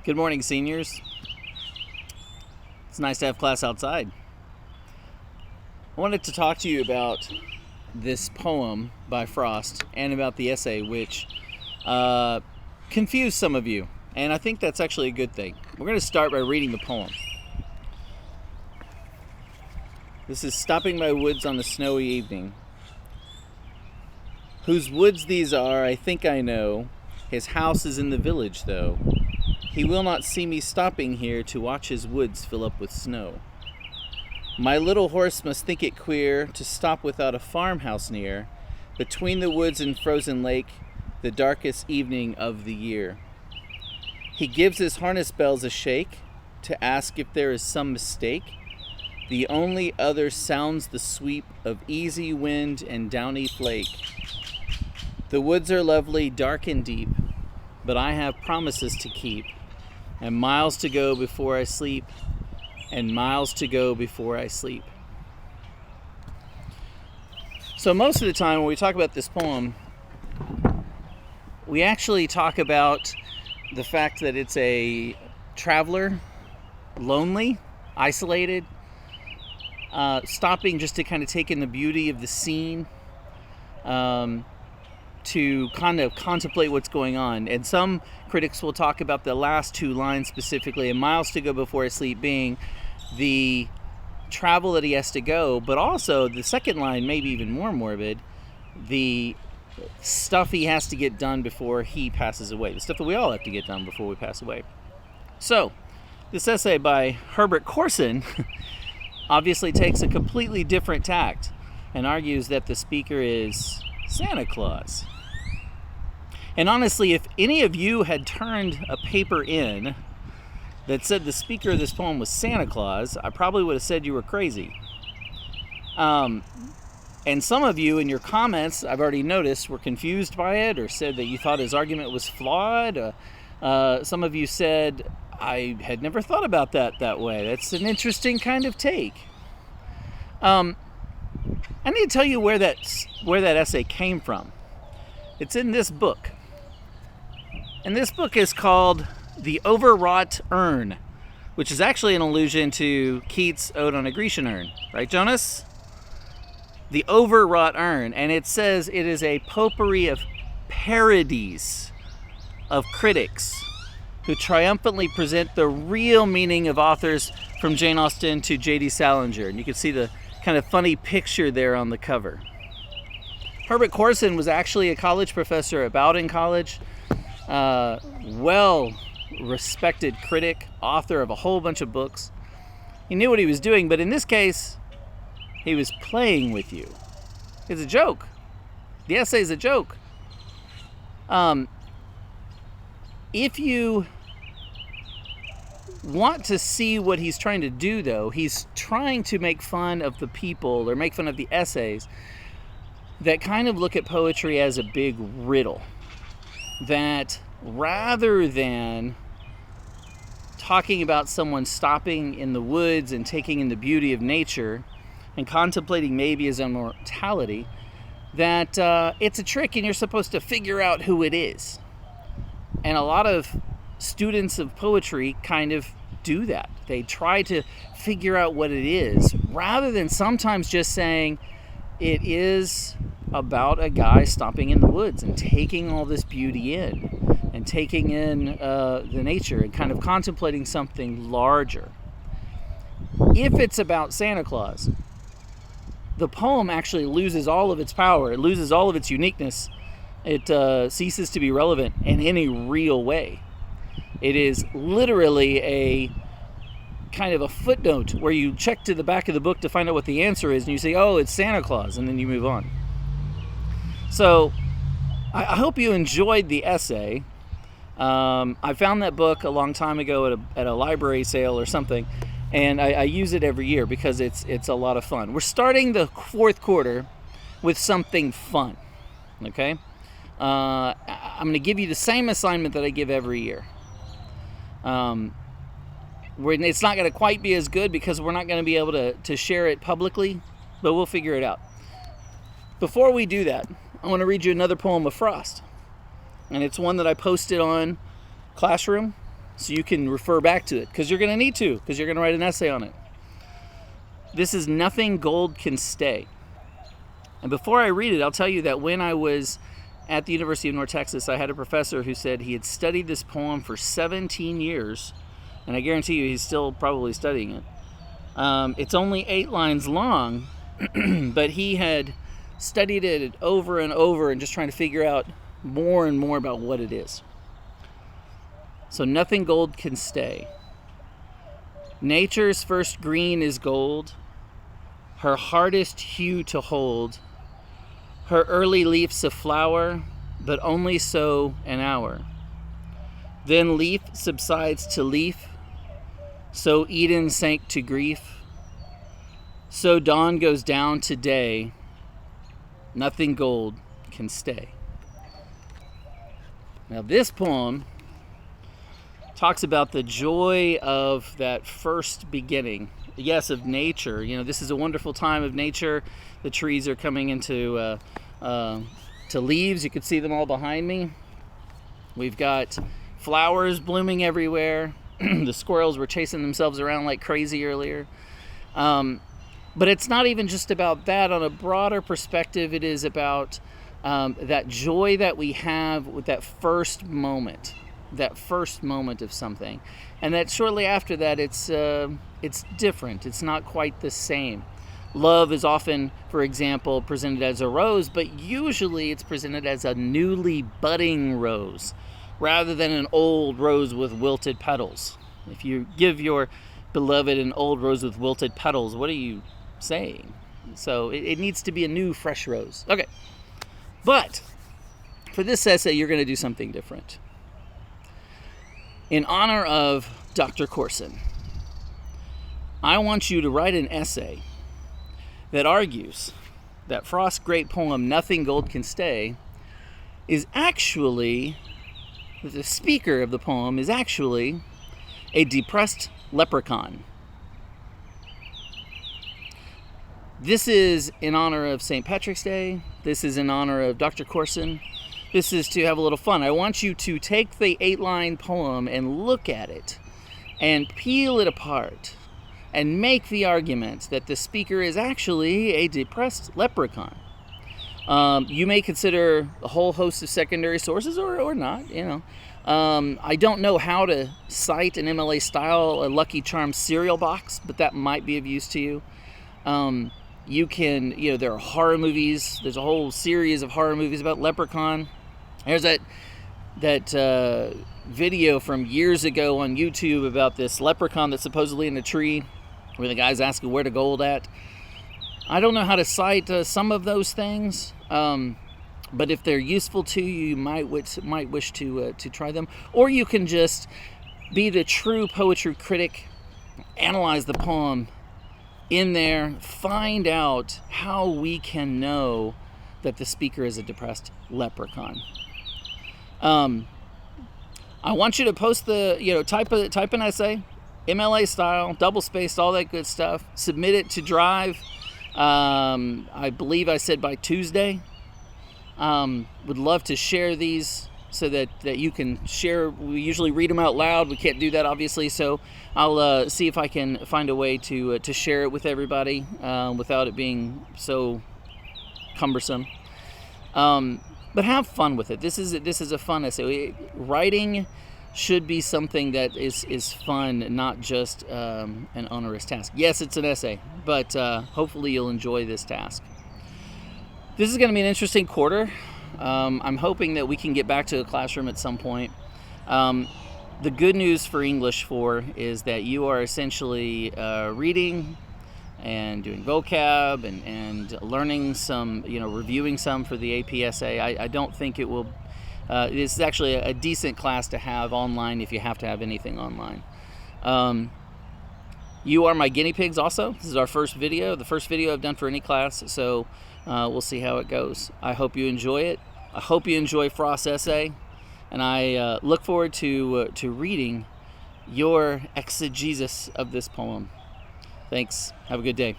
Good morning, seniors. It's nice to have class outside. I wanted to talk to you about this poem by Frost and about the essay, which confused some of you. And I think that's actually a good thing. We're going to start by reading the poem. This is Stopping by Woods on a Snowy Evening. Whose woods these are, I think I know. His house is in the village, though. He will not see me stopping here to watch his woods fill up with snow. My little horse must think it queer to stop without a farmhouse near, between the woods and frozen lake, the darkest evening of the year. He gives his harness bells a shake to ask if there is some mistake. The only other sounds the sweep of easy wind and downy flake. The woods are lovely, dark and deep, but I have promises to keep, and miles to go before I sleep, and miles to go before I sleep. So most of the time when we talk about this poem, we actually talk about the fact that it's a traveler, lonely, isolated, stopping just to kind of take in the beauty of the scene, to kind of contemplate what's going on. And some critics will talk about the last two lines specifically, and miles to go before I sleep being the travel that he has to go, but also the second line, maybe even more morbid, the stuff he has to get done before he passes away, the stuff that we all have to get done before we pass away. So, this essay by Herbert Corson obviously takes a completely different tact and argues that the speaker is Santa Claus. And honestly, if any of you had turned a paper in that said the speaker of this poem was Santa Claus, I probably would have said you were crazy. And some of you in your comments, I've already noticed, were confused by it or said that you thought his argument was flawed. Some of you said, I had never thought about that way. That's an interesting kind of take. I need to tell you where that essay came from. It's in this book. And this book is called The Overwrought Urn, which is actually an allusion to Keats' Ode on a Grecian Urn. Right, Jonas? The Overwrought Urn. And it says it is a potpourri of parodies of critics who triumphantly present the real meaning of authors from Jane Austen to J.D. Salinger. And you can see the kind of funny picture there on the cover. Herbert Corson was actually a college professor at Bowdoin College, well-respected critic, author of a whole bunch of books. He knew what he was doing, but in this case, he was playing with you. It's a joke. The essay is a joke. If you want to see what he's trying to do, though, he's trying to make fun of the people or make fun of the essays that kind of look at poetry as a big riddle. That rather than talking about someone stopping in the woods and taking in the beauty of nature and contemplating maybe his immortality, that it's a trick and you're supposed to figure out who it is. And a lot of students of poetry kind of do that. They try to figure out what it is, rather than sometimes just saying it is about a guy stopping in the woods and taking all this beauty in and taking in the nature and kind of contemplating something larger. If it's about Santa Claus, the poem actually loses all of its power. It loses all of its uniqueness. It ceases to be relevant in any real way. It is literally a kind of a footnote where you check to the back of the book to find out what the answer is, and you say, oh, it's Santa Claus, and then you move on. So I hope you enjoyed the essay. I found that book a long time ago at a library sale or something, and I use it every year because it's a lot of fun. We're starting the fourth quarter with something fun, okay? I'm going to give you the same assignment that I give every year. It's not going to quite be as good because we're not going to be able to share it publicly, but we'll figure it out. Before we do that, I want to read you another poem of Frost. And it's one that I posted on Classroom. so you can refer back to it, because you're going to need to, because you're going to write an essay on it. This is Nothing Gold Can Stay. And before I read it, I'll tell you that when I was at the University of North Texas, I had a professor who said he had studied this poem for 17 years, and I guarantee you he's still probably studying it. It's only 8 lines long, but he had studied it over and over and just trying to figure out more and more about what it is. So nothing gold can stay. Nature's first green is gold, her hardest hue to hold. Her early leaf's a flower, but only so an hour. Then leaf subsides to leaf, so Eden sank to grief. So dawn goes down to day, nothing gold can stay. Now this poem talks about the joy of that first beginning. Yes, of nature. You know, this is a wonderful time of nature. The trees are coming into to leaves. You can see them all behind me. We've got flowers blooming everywhere. The squirrels were chasing themselves around like crazy earlier. But it's not even just about that. On a broader perspective, it is about that joy that we have with that first moment of something, and that shortly after that it's different. It's not quite the same. Love is often, for example, presented as a rose, but usually it's presented as a newly budding rose rather than an old rose with wilted petals. If you give your beloved an old rose with wilted petals, what are you saying? So it needs to be a new, fresh rose. Okay, but for this essay, you're going to do something different. In honor of Dr. Corson, I want you to write an essay that argues that Frost's great poem, Nothing Gold Can Stay, is actually, the speaker of the poem is actually a depressed leprechaun. This is in honor of St. Patrick's Day. This is in honor of Dr. Corson. This is to have a little fun. I want you to take the 8-line poem and look at it and peel it apart and make the argument that the speaker is actually a depressed leprechaun. You may consider a whole host of secondary sources or not, you know. I don't know how to cite an MLA style, a Lucky Charms cereal box, but that might be of use to you. You can, you know, there are horror movies. There's a whole series of horror movies about Leprechaun. There's that video from years ago on YouTube about this leprechaun that's supposedly in a tree where the guy's asking where the gold at. I don't know how to cite some of those things, but if they're useful to you, you might wish to try them. Or you can just be the true poetry critic, analyze the poem in there, find out how we can know that the speaker is a depressed leprechaun. I want you to post type an essay, MLA style, double spaced, all that good stuff. Submit it to Drive. I believe I said by Tuesday. Would love to share these so that you can share. We usually read them out loud. We can't do that, obviously, so I'll see if I can find a way to share it with everybody without it being so cumbersome. But have fun with it. This is a fun essay. Writing should be something that is fun, not just an onerous task. Yes, it's an essay, but hopefully you'll enjoy this task. This is going to be an interesting quarter. I'm hoping that we can get back to a classroom at some point. The good news for English 4 is that you are essentially reading and doing vocab and learning some, reviewing some for the APSA. I don't think it will. This is actually a decent class to have online if you have to have anything online. You are my guinea pigs also. This is our first video, the first video I've done for any class, so we'll see how it goes. I hope you enjoy it. I hope you enjoy Frost's essay, and I look forward to reading your exegesis of this poem. Thanks. Have a good day.